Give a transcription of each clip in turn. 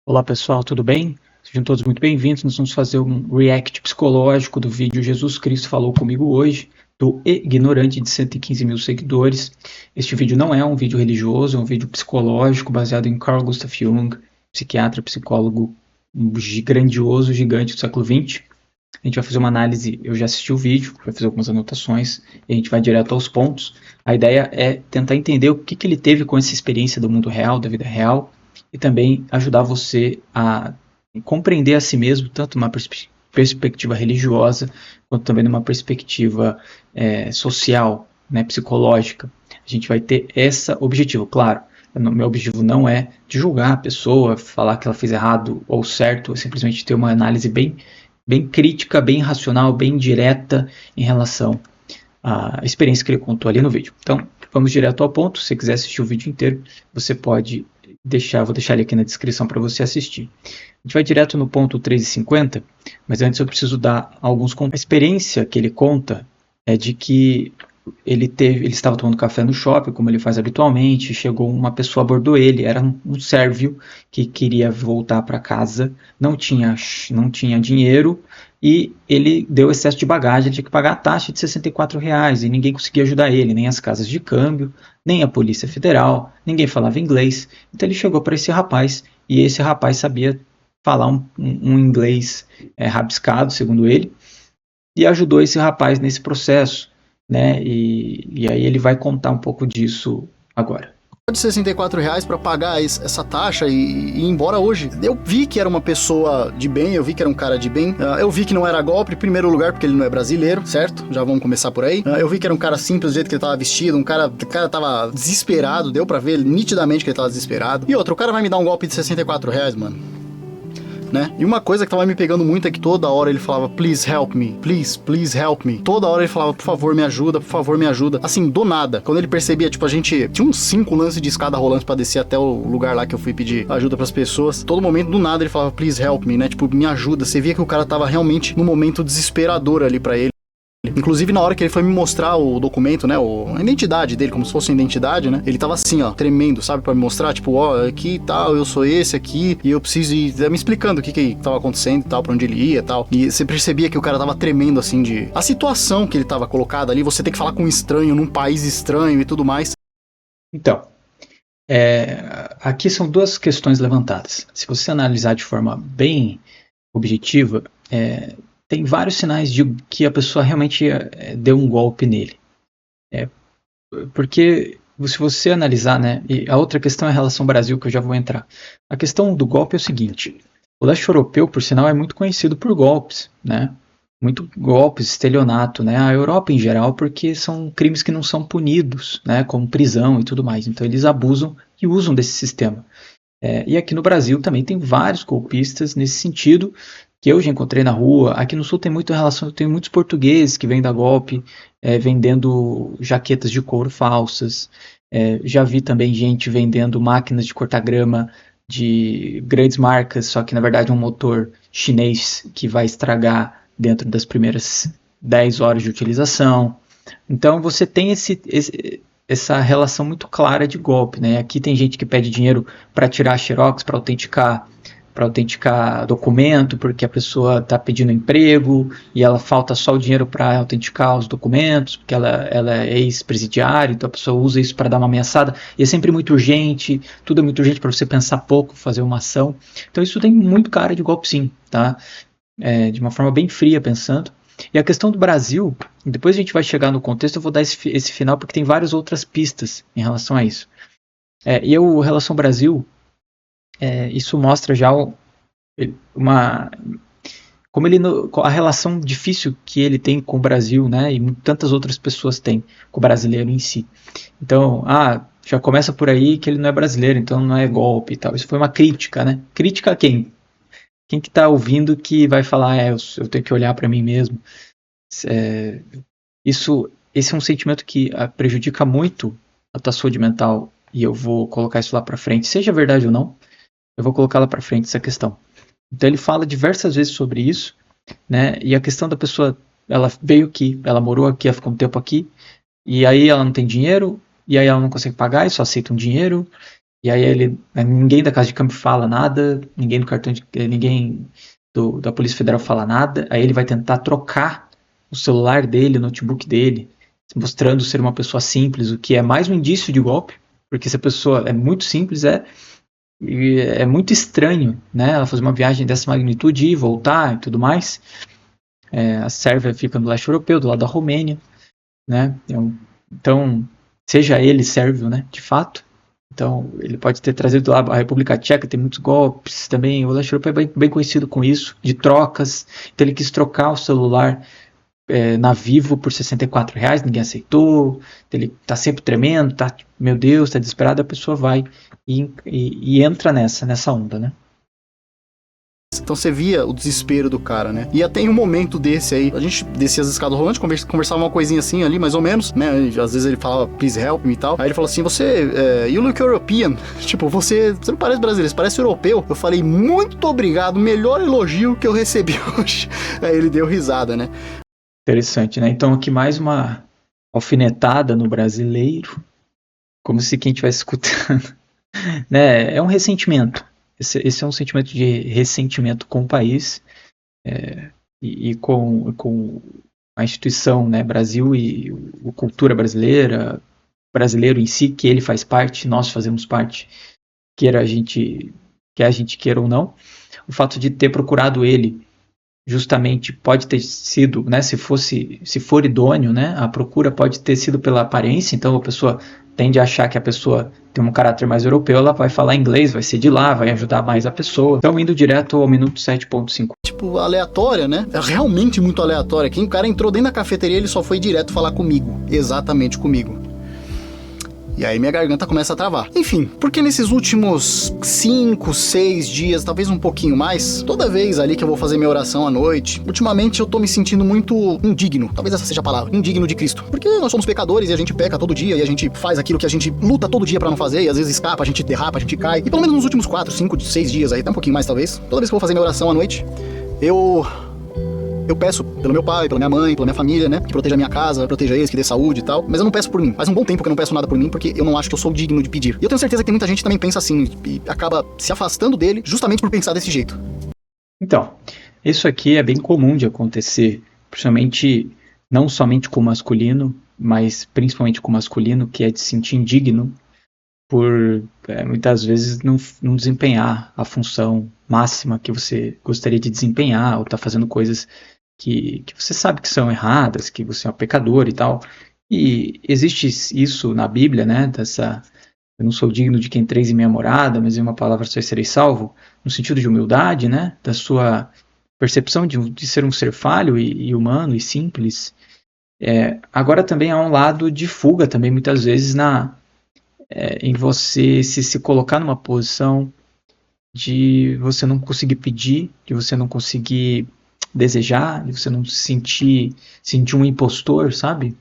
Olá pessoal, tudo bem? Sejam todos muito bem-vindos. Nós vamos fazer um react psicológico do vídeo Jesus Cristo Falou Comigo Hoje, do ignorante de 115 mil seguidores. Este vídeo não é um vídeo religioso, é um vídeo psicológico baseado em Carl Gustav Jung, psiquiatra, psicólogo grandioso, gigante do século XX. A gente vai fazer uma análise, eu já assisti o vídeo, vai fazer algumas anotações e a gente vai direto aos pontos. A ideia é tentar entender o que ele teve com essa experiência do mundo real, da vida real, e também ajudar você a compreender a si mesmo, tanto numa perspectiva religiosa, quanto também numa perspectiva social, né, psicológica. A gente vai ter esse objetivo, claro. Meu objetivo não é de julgar a pessoa, falar que ela fez errado ou certo, é simplesmente ter uma análise bem crítica, bem racional, bem direta em relação à experiência que ele contou ali no vídeo. Então, vamos direto ao ponto. Se você quiser assistir o vídeo inteiro, você pode deixar, vou deixar ele aqui na descrição para você assistir. A gente vai direto no ponto 3,50, mas antes eu preciso dar alguns contos. A experiência que ele conta é de que ele estava tomando café no shopping, como ele faz habitualmente, chegou uma pessoa, abordou ele, era um sérvio que queria voltar para casa, não tinha dinheiro e ele deu excesso de bagagem, ele tinha que pagar a taxa de R$ 64 e ninguém conseguia ajudar ele, nem as casas de câmbio, nem a Polícia Federal, ninguém falava inglês. Então ele chegou para esse rapaz e esse rapaz sabia falar um inglês rabiscado, segundo ele, e ajudou esse rapaz nesse processo. Né? E aí ele vai contar um pouco disso agora. De R$64 para pagar essa taxa e ir embora hoje. Eu vi que era uma pessoa de bem, eu vi que era um cara de bem, eu vi que não era golpe, em primeiro lugar, porque ele não é brasileiro, certo? Já vamos começar por aí. Eu vi que era um cara simples, do jeito que ele tava vestido, o cara tava desesperado, deu pra ver nitidamente que ele tava desesperado. E outro, o cara vai me dar um golpe de R$64, mano. Né? E uma coisa que tava me pegando muito é que toda hora ele falava, please help me, please help me. Toda hora ele falava, por favor me ajuda, por favor me ajuda. Assim, do nada. Quando ele percebia, tipo, a gente tinha uns 5 lances de escada rolando pra descer até o lugar lá que eu fui pedir ajuda pras pessoas. Todo momento, do nada, ele falava, please help me, né? Tipo, me ajuda. Você via que o cara tava realmente num momento desesperador ali pra ele. Inclusive, na hora que ele foi me mostrar o documento, né, a identidade dele, como se fosse uma identidade, né, ele tava assim, ó, tremendo, sabe, pra me mostrar, tipo, ó, aqui e tal, eu sou esse aqui, e eu preciso ir, me explicando o que tava acontecendo e tal, pra onde ele ia e tal, e você percebia que o cara tava tremendo, assim, de a situação que ele tava colocado ali, você tem que falar com um estranho, num país estranho e tudo mais. Então, aqui são duas questões levantadas. Se você analisar de forma bem objetiva, tem vários sinais de que a pessoa realmente deu um golpe nele. Porque se você analisar, né, e a outra questão é a relação Brasil, que eu já vou entrar. A questão do golpe é o seguinte, o leste europeu, por sinal, é muito conhecido por golpes, né? Muito golpes, estelionato, né? A Europa em geral, porque são crimes que não são punidos, né, como prisão e tudo mais. Então eles abusam e usam desse sistema. E aqui no Brasil também tem vários golpistas nesse sentido, que eu já encontrei na rua. Aqui no Sul tem muita relação, tem muitos portugueses que vêm dar golpe, vendendo jaquetas de couro falsas. Já vi também gente vendendo máquinas de cortar grama de grandes marcas, só que na verdade é um motor chinês que vai estragar dentro das primeiras 10 horas de utilização. Então você tem essa relação muito clara de golpe, né? Aqui tem gente que pede dinheiro para tirar xerox, para autenticar documento, porque a pessoa está pedindo emprego e ela falta só o dinheiro para autenticar os documentos, porque ela é ex-presidiária, então a pessoa usa isso para dar uma ameaçada, e é sempre muito urgente, tudo é muito urgente para você pensar pouco, fazer uma ação. Então isso tem muito cara de golpe sim, tá? De uma forma bem fria pensando. E a questão do Brasil, depois a gente vai chegar no contexto, eu vou dar esse final porque tem várias outras pistas em relação a isso. E a relação Brasil, isso mostra já a relação difícil que ele tem com o Brasil, né, e tantas outras pessoas têm com o brasileiro em si. Então, já começa por aí que ele não é brasileiro, então não é golpe e tal. Isso foi uma crítica, né? Crítica a quem? Quem que está ouvindo que vai falar, eu tenho que olhar para mim mesmo. Esse é um sentimento que prejudica muito a tua saúde mental, e eu vou colocar isso lá para frente, seja verdade ou não, eu vou colocar lá para frente essa questão. Então ele fala diversas vezes sobre isso, né? E a questão da pessoa, ela veio aqui, ela morou aqui, ela ficou um tempo aqui, e aí ela não tem dinheiro, e aí ela não consegue pagar e só aceita um dinheiro, E aí ninguém da casa de câmbio fala nada, ninguém da Polícia Federal fala nada. Aí ele vai tentar trocar o celular dele, o notebook dele, mostrando ser uma pessoa simples, o que é mais um indício de golpe, porque se a pessoa é muito simples, é muito estranho, né? Ela fazer uma viagem dessa magnitude, ir, voltar e tudo mais. A Sérvia fica no leste europeu, do lado da Romênia, né? Então, seja ele sérvio, né? De fato. Então, ele pode ter trazido lá a República Tcheca, tem muitos golpes também. O leste europeu é bem conhecido com isso, de trocas. Então, ele quis trocar o celular na Vivo por R$64, ninguém aceitou. Ele tá sempre tremendo, meu Deus, tá desesperado. A pessoa vai e entra nessa onda, né? Então você via o desespero do cara, né? E até em um momento desse aí, a gente descia as escadas rolantes, conversava uma coisinha assim ali, mais ou menos, né? Às vezes ele falava, please help me e tal. Aí ele falou assim, you look European. Tipo, você não parece brasileiro, você parece europeu. Eu falei, muito obrigado, melhor elogio que eu recebi hoje. Aí ele deu risada, né? Interessante, né? Então aqui mais uma alfinetada no brasileiro, como se quem estivesse escutando, né? É um ressentimento. Esse é um sentimento de ressentimento com o país e com a instituição, né, Brasil e a cultura brasileira, brasileiro em si, que ele faz parte, nós fazemos parte, quer a gente queira ou não. O fato de ter procurado ele justamente pode ter sido, né, se for idôneo, né, a procura pode ter sido pela aparência, então a pessoa tende a achar que a pessoa tem um caráter mais europeu, ela vai falar inglês, vai ser de lá, vai ajudar mais a pessoa. Então, indo direto ao minuto 7.5. Tipo, aleatória, né? É realmente muito aleatória. Quem o cara entrou dentro da cafeteria, ele só foi direto falar comigo. Exatamente comigo. E aí minha garganta começa a travar. Enfim, porque nesses últimos 5, 6 dias, talvez um pouquinho mais, toda vez ali que eu vou fazer minha oração à noite, ultimamente eu tô me sentindo muito indigno, talvez essa seja a palavra, indigno de Cristo. Porque nós somos pecadores e a gente peca todo dia, e a gente faz aquilo que a gente luta todo dia pra não fazer, e às vezes escapa, a gente derrapa, a gente cai. E pelo menos nos últimos 4, 5, 6 dias aí, até um pouquinho mais talvez, toda vez que eu vou fazer minha oração à noite, eu peço pelo meu pai, pela minha mãe, pela minha família, né? Que proteja a minha casa, proteja eles, que dê saúde e tal. Mas eu não peço por mim. Faz um bom tempo que eu não peço nada por mim, porque eu não acho que eu sou digno de pedir. E eu tenho certeza que tem muita gente que também pensa assim, e acaba se afastando dele justamente por pensar desse jeito. Então, isso aqui é bem comum de acontecer, principalmente, não somente com o masculino, mas principalmente com o masculino, que é de se sentir indigno por muitas vezes não desempenhar a função máxima que você gostaria de desempenhar, ou tá fazendo coisas que você sabe que são erradas, que você é um pecador e tal. E existe isso na Bíblia, né? Eu não sou digno de que entreis em minha morada, mas em uma palavra só serei salvo, no sentido de humildade, né? Da sua percepção de ser um ser falho e humano e simples. Agora também há um lado de fuga também, muitas vezes, em você se colocar numa posição de você não conseguir pedir, de você não conseguir desejar, de você não sentir um impostor, sabe?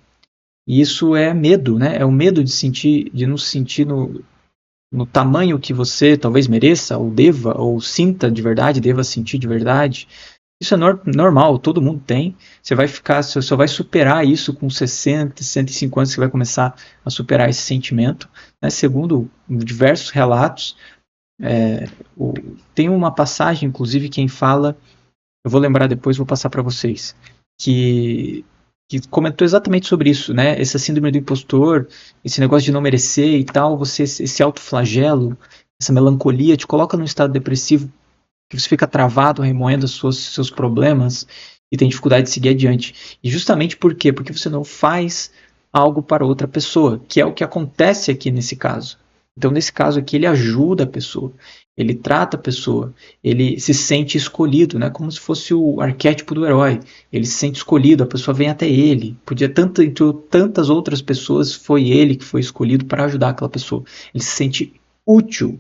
E isso é medo, né? É o medo de não se sentir no tamanho que você talvez mereça, ou deva, ou sinta de verdade, deva sentir de verdade. Isso é normal, todo mundo tem. Você só vai superar isso com 60, 65 anos, você vai começar a superar esse sentimento, né? Segundo diversos relatos, tem uma passagem, inclusive, quem fala, eu vou lembrar depois, vou passar para vocês, que comentou exatamente sobre isso, né? Essa síndrome do impostor, esse negócio de não merecer e tal, esse autoflagelo, essa melancolia te coloca num estado depressivo, que você fica travado, remoendo seus problemas e tem dificuldade de seguir adiante. E justamente por quê? Porque você não faz algo para outra pessoa, que é o que acontece aqui nesse caso. Então, nesse caso aqui, ele ajuda a pessoa, ele trata a pessoa, ele se sente escolhido, né? Como se fosse o arquétipo do herói. Ele se sente escolhido, a pessoa vem até ele. Entre tantas outras pessoas, foi ele que foi escolhido para ajudar aquela pessoa. Ele se sente útil.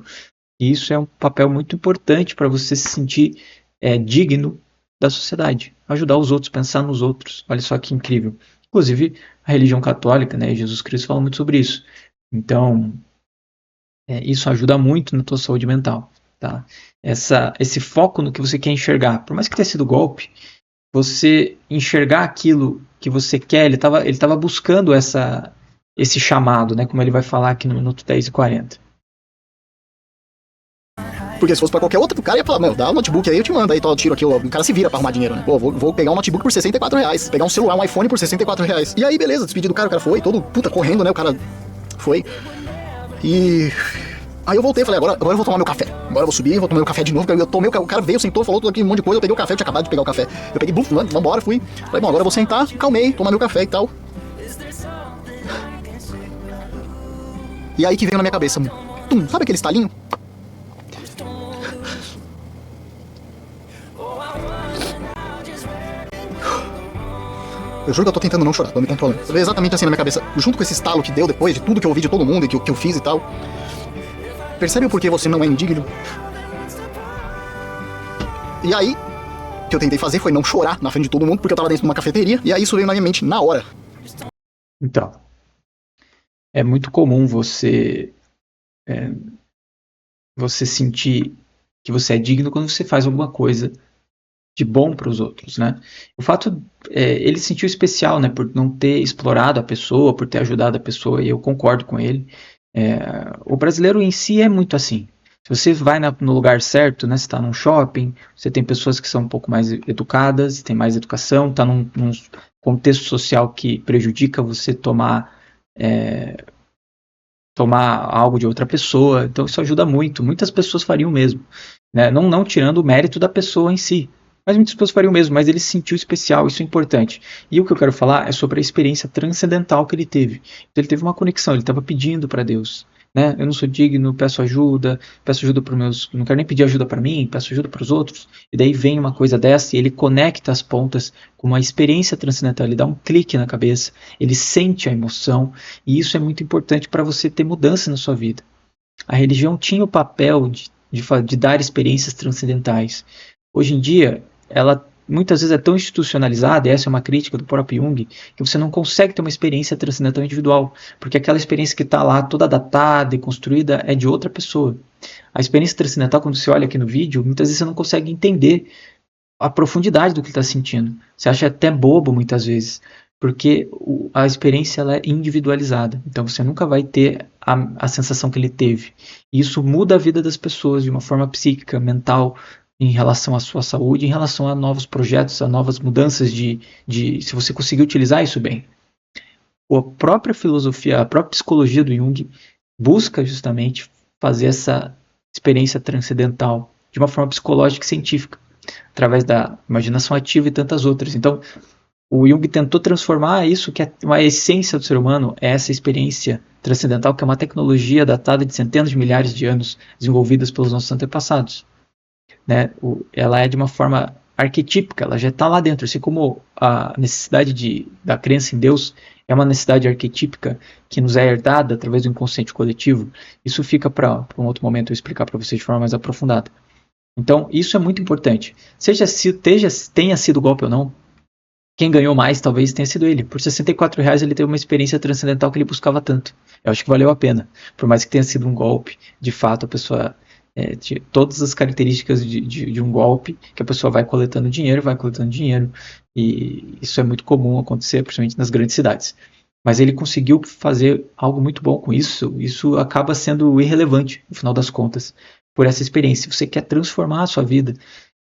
E isso é um papel muito importante para você se sentir digno da sociedade. Ajudar os outros, pensar nos outros. Olha só que incrível. Inclusive, a religião católica, né, Jesus Cristo fala muito sobre isso. Então, isso ajuda muito na tua saúde mental. Tá? Esse foco no que você quer enxergar. Por mais que tenha sido golpe, você enxergar aquilo que você quer, ele estava buscando esse chamado, né, como ele vai falar aqui no minuto 10 e 40. Porque se fosse pra qualquer outro cara, ia falar, meu, dá o notebook aí, eu te mando aí, tô, tiro aqui, o cara se vira pra arrumar dinheiro, né? Pô, vou pegar um notebook por R$64, pegar um celular, um iPhone por R$64. E aí, beleza, despedi do cara, o cara foi, todo, puta, correndo, né, o cara foi. E... aí eu voltei, falei, agora eu vou tomar meu café. Agora eu vou subir, vou tomar meu café de novo, porque eu tomei o cara veio, sentou, falou tudo aqui, um monte de coisa, eu peguei o café, eu tinha acabado de pegar o café. Eu peguei, bluf, vambora, fui. Falei, bom, agora eu vou sentar, calmei, tomar meu café e tal. E aí que veio na minha cabeça, tum, sabe aquele estalinho? Eu juro que eu tô tentando não chorar, tô me controlando. Veio exatamente assim na minha cabeça, junto com esse estalo que deu depois de tudo que eu ouvi de todo mundo e que eu fiz e tal. Percebe o porquê você não é indigno? E aí, o que eu tentei fazer foi não chorar na frente de todo mundo, porque eu tava dentro de uma cafeteria, e aí isso veio na minha mente na hora. Então, é muito comum você sentir que você é digno quando você faz alguma coisa de bom para os outros, né? O fato, ele se sentiu especial, né, por não ter explorado a pessoa, por ter ajudado a pessoa, e eu concordo com ele. O brasileiro em si é muito assim. Se você vai no lugar certo, né, você está num shopping, você tem pessoas que são um pouco mais educadas, tem mais educação, está num contexto social que prejudica você tomar algo de outra pessoa, então isso ajuda muito. Muitas pessoas fariam o mesmo, né? Não tirando o mérito da pessoa em si, mas muitas pessoas fariam o mesmo, mas ele se sentiu especial, isso é importante. E o que eu quero falar é sobre a experiência transcendental que ele teve. Então, ele teve uma conexão, ele estava pedindo para Deus, né? Eu não sou digno, peço ajuda para meus, não quero nem pedir ajuda para mim, peço ajuda para os outros. E daí vem uma coisa dessa e ele conecta as pontas com uma experiência transcendental, ele dá um clique na cabeça, ele sente a emoção, e isso é muito importante para você ter mudança na sua vida. A religião tinha o papel de dar experiências transcendentais. Hoje em dia, ela muitas vezes é tão institucionalizada, e essa é uma crítica do próprio Jung, que você não consegue ter uma experiência transcendental individual, porque aquela experiência que está lá toda datada e construída é de outra pessoa. A experiência transcendental, quando você olha aqui no vídeo, muitas vezes você não consegue entender a profundidade do que ele está sentindo. Você acha até bobo muitas vezes, porque a experiência ela é individualizada. Então você nunca vai ter a sensação que ele teve. E isso muda a vida das pessoas de uma forma psíquica, mental, em relação à sua saúde, em relação a novos projetos, a novas mudanças se você conseguir utilizar isso bem. A própria filosofia, a própria psicologia do Jung busca justamente fazer essa experiência transcendental de uma forma psicológica e científica, através da imaginação ativa e tantas outras. Então, o Jung tentou transformar isso, que é uma essência do ser humano, é essa experiência transcendental, que é uma tecnologia datada de centenas de milhares de anos, desenvolvidas pelos nossos antepassados. Né? Ela é de uma forma arquetípica, ela já está lá dentro, assim como a necessidade da crença em Deus é uma necessidade arquetípica que nos é herdada através do inconsciente coletivo. Isso fica para um outro momento eu explicar para vocês de forma mais aprofundada. Então, isso é muito importante. Tenha sido golpe ou não, quem ganhou mais talvez tenha sido ele. Por R$64 ele teve uma experiência transcendental que ele buscava tanto. Eu acho que valeu a pena. Por mais que tenha sido um golpe, de fato a pessoa tinha todas as características de um golpe, que a pessoa vai coletando dinheiro, e isso é muito comum acontecer, principalmente nas grandes cidades. Mas ele conseguiu fazer algo muito bom com isso. Isso acaba sendo irrelevante, no final das contas, por essa experiência. Você quer transformar a sua vida,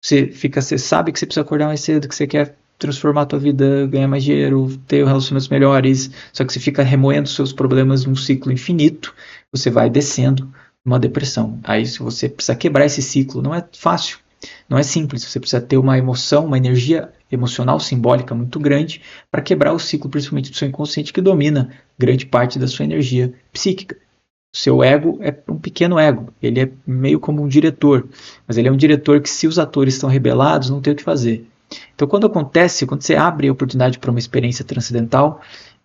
você sabe que você precisa acordar mais cedo, que você quer transformar a tua vida, ganhar mais dinheiro, ter relacionamentos melhores, só que você fica remoendo seus problemas num ciclo infinito, você vai descendo uma depressão. Aí se você precisa quebrar esse ciclo, não é fácil, não é simples, você precisa ter uma emoção, uma energia emocional simbólica muito grande para quebrar o ciclo, principalmente do seu inconsciente, que domina grande parte da sua energia psíquica. O seu ego é um pequeno ego, ele é meio como um diretor, mas ele é um diretor que, se os atores estão rebelados, não tem o que fazer. Então quando você abre a oportunidade para uma experiência transcendental,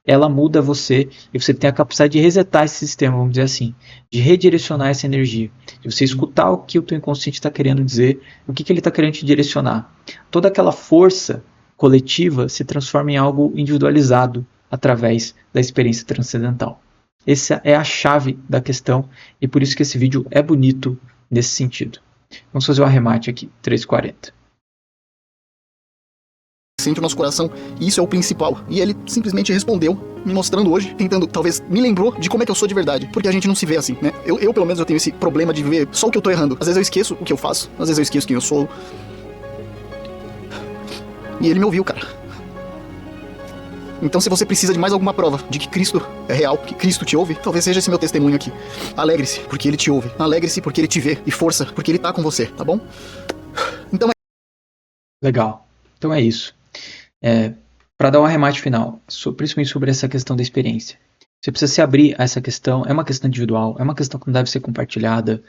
ela muda você e você tem a capacidade de resetar esse sistema, vamos dizer assim, de redirecionar essa energia, de você escutar o que o teu inconsciente está querendo dizer, o que ele está querendo te direcionar. Toda aquela força coletiva se transforma em algo individualizado através da experiência transcendental. Essa é a chave da questão e por isso que esse vídeo é bonito nesse sentido. Vamos fazer um arremate aqui, 3:40. sente o nosso coração, e isso é o principal. E ele simplesmente respondeu, me mostrando hoje, tentando, talvez, me lembrou de como é que eu sou de verdade, porque a gente não se vê assim, né? Eu pelo menos, eu tenho esse problema de ver só o que eu tô errando. Às vezes eu esqueço o que eu faço, às vezes eu esqueço quem eu sou. E ele me ouviu, cara. Então, se você precisa de mais alguma prova de que Cristo é real, que Cristo te ouve, talvez seja esse meu testemunho aqui. Alegre-se, porque ele te ouve. Alegre-se, porque ele te vê. E força, porque ele tá com você, tá bom? Então Legal. Então é isso. Para dar um arremate final, principalmente sobre essa questão da experiência. Você precisa se abrir a essa questão. É uma questão individual, é uma questão que não deve ser compartilhada,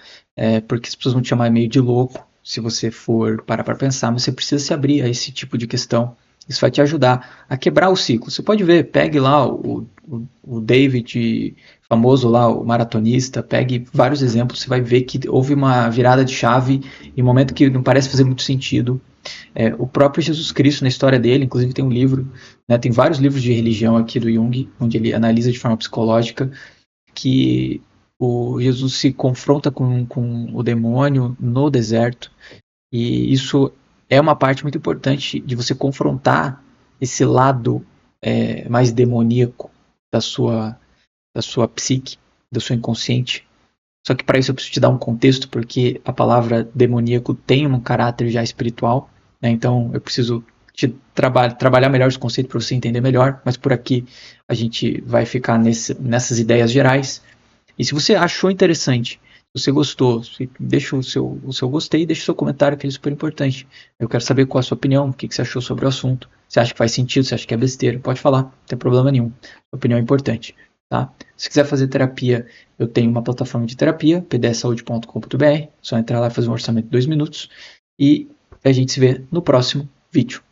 porque as pessoas vão te chamar meio de louco se você for parar para pensar, mas você precisa se abrir a esse tipo de questão. Isso vai te ajudar a quebrar o ciclo. Você pode ver, pegue lá o David, famoso lá, o maratonista, pegue vários exemplos, você vai ver que houve uma virada de chave em um momento que não parece fazer muito sentido. O próprio Jesus Cristo, na história dele, inclusive tem um livro, né, tem vários livros de religião aqui do Jung, onde ele analisa de forma psicológica que o Jesus se confronta com o demônio no deserto, e isso é uma parte muito importante de você confrontar esse lado mais demoníaco da sua psique, do seu inconsciente. Só que para isso eu preciso te dar um contexto, porque a palavra demoníaco tem um caráter já espiritual, né? Então eu preciso trabalhar melhor esse conceito para você entender melhor, mas por aqui a gente vai ficar nessas ideias gerais. E se você achou interessante, se você gostou, deixa o seu gostei, deixa o seu comentário, que é super importante. Eu quero saber qual a sua opinião, o que você achou sobre o assunto. Você acha que faz sentido, você acha que é besteira, pode falar, não tem problema nenhum. Sua opinião é importante. Tá? Se quiser fazer terapia, eu tenho uma plataforma de terapia, pdsaude.com.br, só entrar lá e fazer um orçamento de 2 minutos, e a gente se vê no próximo vídeo.